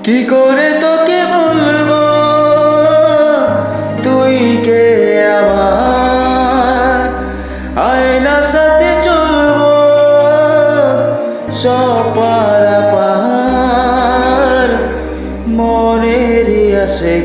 কি করে তোকে বলবো তুই কে আমার, আয়না সাথে চলবো সব পারাপার, মনেরই আশে